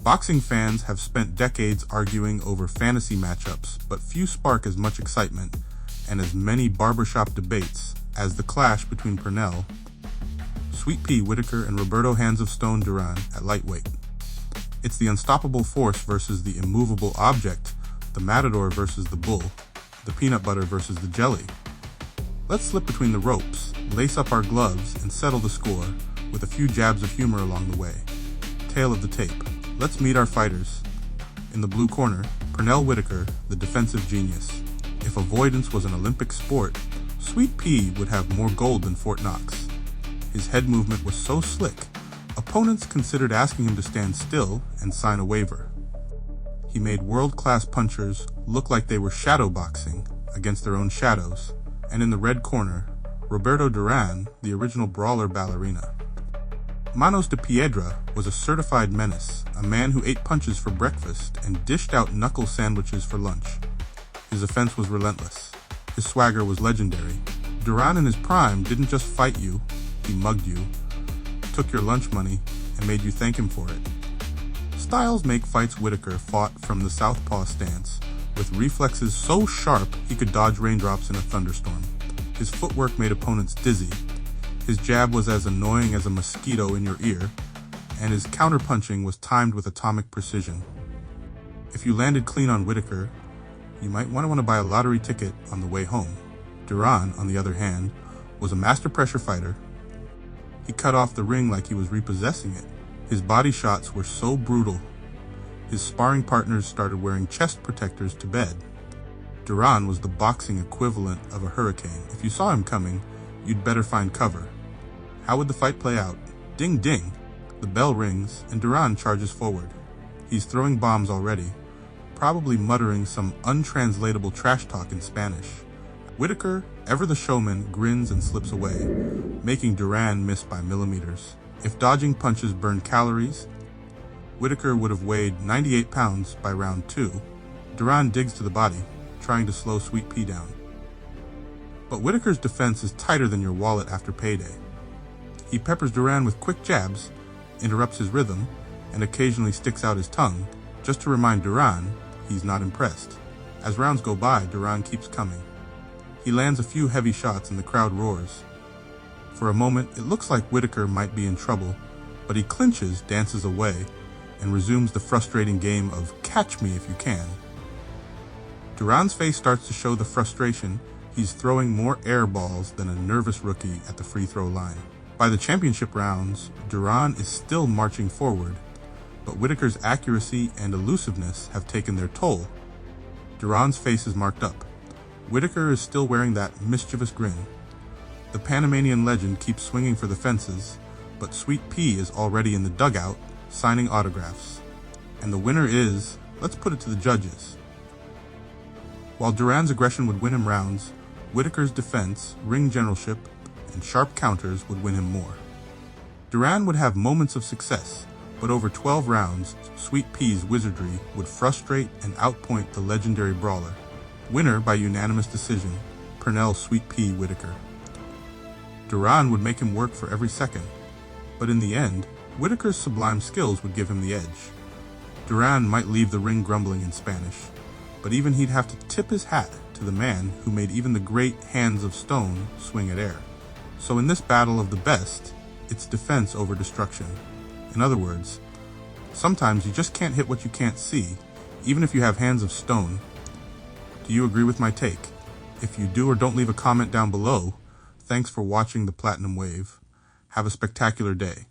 Boxing fans have spent decades arguing over fantasy matchups, but few spark as much excitement and as many barbershop debates as the clash between Pernell, Sweet Pea Whitaker, and Roberto Hands of Stone Duran at lightweight. It's the unstoppable force versus the immovable object, the matador versus the bull, the peanut butter versus the jelly. Let's slip between the ropes, lace up our gloves, and settle the score with a few jabs of humor along the way. Tail of the tape. Let's meet our fighters. In the blue corner, Pernell Whitaker, the defensive genius. If avoidance was an Olympic sport, Sweet Pea would have more gold than Fort Knox. His head movement was so slick, opponents considered asking him to stand still and sign a waiver. He made world-class punchers look like they were shadow boxing against their own shadows. And in the red corner, Roberto Duran, the original brawler ballerina. Manos de Piedra was a certified menace, a man who ate punches for breakfast and dished out knuckle sandwiches for lunch. His offense was relentless. His swagger was legendary. Duran in his prime didn't just fight you, he mugged you, took your lunch money, and made you thank him for it. Styles make fights. Whitaker fought from the southpaw stance, with reflexes so sharp he could dodge raindrops in a thunderstorm. His footwork made opponents dizzy. His jab was as annoying as a mosquito in your ear, and his counterpunching was timed with atomic precision. If you landed clean on Whitaker, you might want to buy a lottery ticket on the way home. Duran, on the other hand, was a master pressure fighter. He cut off the ring like he was repossessing it. His body shots were so brutal, his sparring partners started wearing chest protectors to bed. Duran was the boxing equivalent of a hurricane. If you saw him coming, you'd better find cover. How would the fight play out? Ding ding! The bell rings, and Duran charges forward. He's throwing bombs already, probably muttering some untranslatable trash talk in Spanish. Whitaker, ever the showman, grins and slips away, making Duran miss by millimeters. If dodging punches burned calories, Whitaker would have weighed 98 pounds by round 2. Duran digs to the body, trying to slow Sweet Pea down. But Whitaker's defense is tighter than your wallet after payday. He peppers Duran with quick jabs, interrupts his rhythm, and occasionally sticks out his tongue, just to remind Duran he's not impressed. As rounds go by, Duran keeps coming. He lands a few heavy shots and the crowd roars. For a moment, it looks like Whitaker might be in trouble, but he clinches, dances away, and resumes the frustrating game of catch me if you can. Duran's face starts to show the frustration. He's throwing more air balls than a nervous rookie at the free throw line. By the championship rounds, Duran is still marching forward, but Whitaker's accuracy and elusiveness have taken their toll. Duran's face is marked up. Whitaker is still wearing that mischievous grin. The Panamanian legend keeps swinging for the fences, but Sweet Pea is already in the dugout, signing autographs. And the winner is, let's put it to the judges. While Duran's aggression would win him rounds, Whitaker's defense, ring generalship, and sharp counters would win him more. Duran would have moments of success, but over 12 rounds, Sweet Pea's wizardry would frustrate and outpoint the legendary brawler. Winner by unanimous decision, Pernell Sweet Pea Whitaker. Duran would make him work for every second, but in the end, Whitaker's sublime skills would give him the edge. Duran might leave the ring grumbling in Spanish, but even he'd have to tip his hat to the man who made even the great Hands of Stone swing at air. So in this battle of the best, it's defense over destruction. In other words, sometimes you just can't hit what you can't see, even if you have Hands of Stone. Do you agree with my take? If you do or don't leave a comment down below, thanks for watching the Platinum Wave. Have a spectacular day.